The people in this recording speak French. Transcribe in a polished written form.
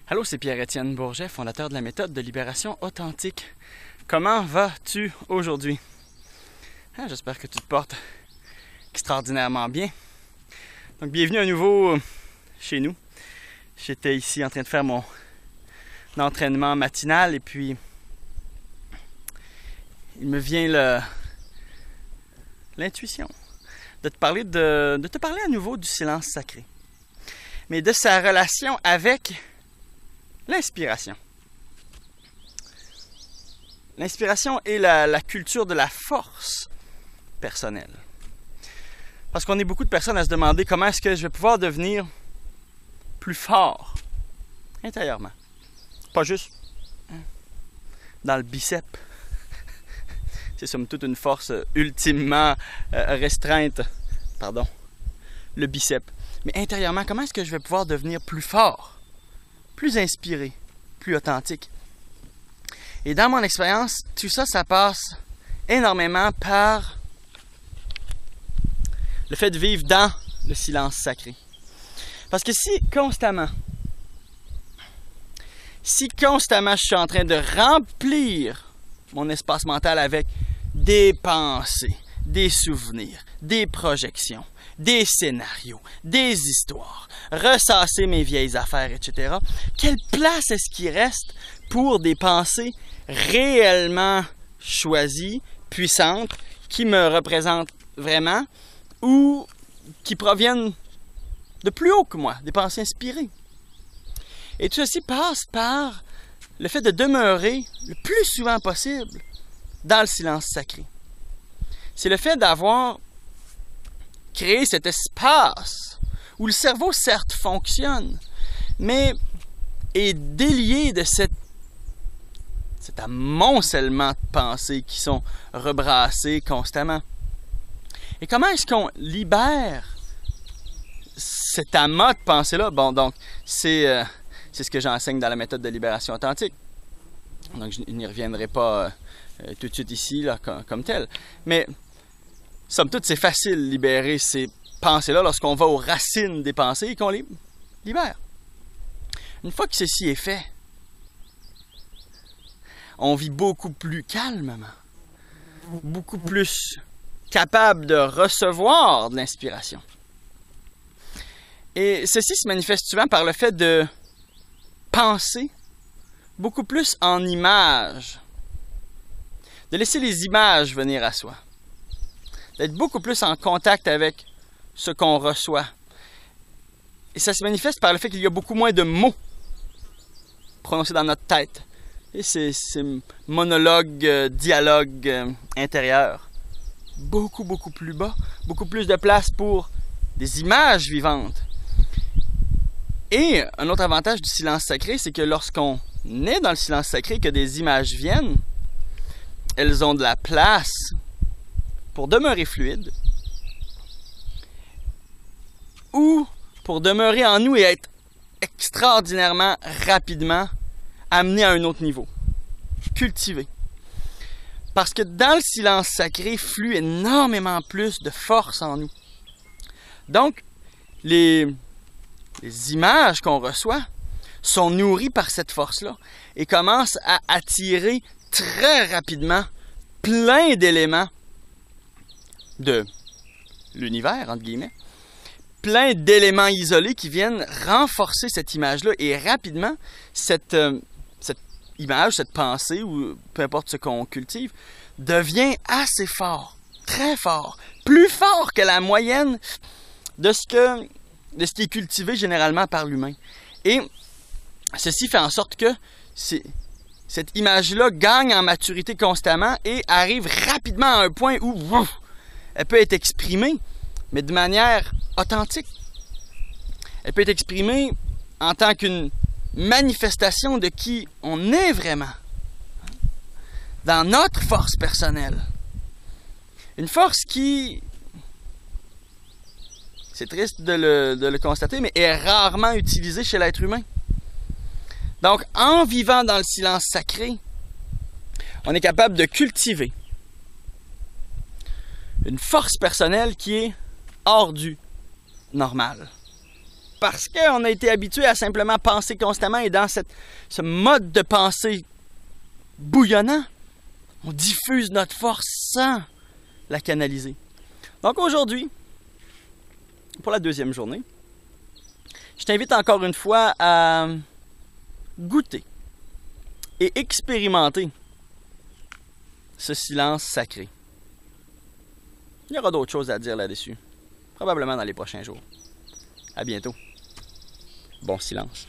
Allô, c'est Pierre-Étienne Bourget, fondateur de la méthode de libération authentique. Comment vas-tu aujourd'hui? J'espère que tu te portes extraordinairement bien. Donc, bienvenue à nouveau chez nous. J'étais ici en train de faire mon entraînement matinal et puis il me vient l'intuition de te parler à nouveau du silence sacré, mais de sa relation avec l'inspiration. L'inspiration est la culture de la force personnelle. Parce qu'on est beaucoup de personnes à se demander comment est-ce que je vais pouvoir devenir plus fort intérieurement. Pas juste dans le biceps. C'est somme toute une force ultimement restreinte. Pardon. Le biceps. Mais intérieurement, comment est-ce que je vais pouvoir devenir plus fort? Plus inspiré, plus authentique. Et dans mon expérience, tout ça, ça passe énormément par le fait de vivre dans le silence sacré. Parce que si constamment je suis en train de remplir mon espace mental avec des pensées, des souvenirs, des projections, des scénarios, des histoires, ressasser mes vieilles affaires, etc. Quelle place est-ce qu'il reste pour des pensées réellement choisies, puissantes, qui me représentent vraiment ou qui proviennent de plus haut que moi, des pensées inspirées? Et tout ceci passe par le fait de demeurer le plus souvent possible dans le silence sacré. C'est le fait d'avoir créé cet espace où le cerveau, certes, fonctionne, mais est délié de cet amoncellement de pensées qui sont rebrassées constamment. Et comment est-ce qu'on libère cet amas de pensées-là? Bon, donc, c'est ce que j'enseigne dans la méthode de libération authentique. Donc, je n'y reviendrai pas tout de suite ici, là, comme tel. Mais, somme toute, c'est facile de libérer ces pensées-là lorsqu'on va aux racines des pensées et qu'on les libère. Une fois que ceci est fait, on vit beaucoup plus calmement, beaucoup plus capable de recevoir de l'inspiration. Et ceci se manifeste souvent par le fait de penser beaucoup plus en images, de laisser les images venir à soi, d'être beaucoup plus en contact avec ce qu'on reçoit. Et ça se manifeste par le fait qu'il y a beaucoup moins de mots prononcés dans notre tête. Et c'est monologue, dialogue intérieur. Beaucoup plus bas, beaucoup plus de place pour des images vivantes. Et un autre avantage du silence sacré, c'est que lorsqu'on est dans le silence sacré, que des images viennent, elles ont de la place pour demeurer fluides ou pour demeurer en nous et être extraordinairement rapidement amené à un autre niveau, cultivé. Parce que dans le silence sacré flue énormément plus de force en nous. Donc, les images qu'on reçoit sont nourries par cette force-là et commencent à attirer très rapidement plein d'éléments de l'univers, entre guillemets, plein d'éléments isolés qui viennent renforcer cette image-là et rapidement, cette image, cette pensée, ou peu importe ce qu'on cultive, devient assez fort, très fort, plus fort que la moyenne de ce qui est cultivé généralement par l'humain. Et ceci fait en sorte que cette image-là gagne en maturité constamment et arrive rapidement à un point où elle peut être exprimée, mais de manière authentique. Elle peut être exprimée en tant qu'une manifestation de qui on est vraiment, dans notre force personnelle. Une force qui, c'est triste de le constater, mais est rarement utilisée chez l'être humain. Donc, en vivant dans le silence sacré, on est capable de cultiver une force personnelle qui est hors du normal. parce qu'on a été habitué à simplement penser constamment et dans ce mode de pensée bouillonnant, on diffuse notre force sans la canaliser. Donc aujourd'hui, pour la deuxième journée, je t'invite encore une fois à goûter et expérimenter ce silence sacré. Il y aura d'autres choses à dire là-dessus, probablement dans les prochains jours. À bientôt. Bon silence.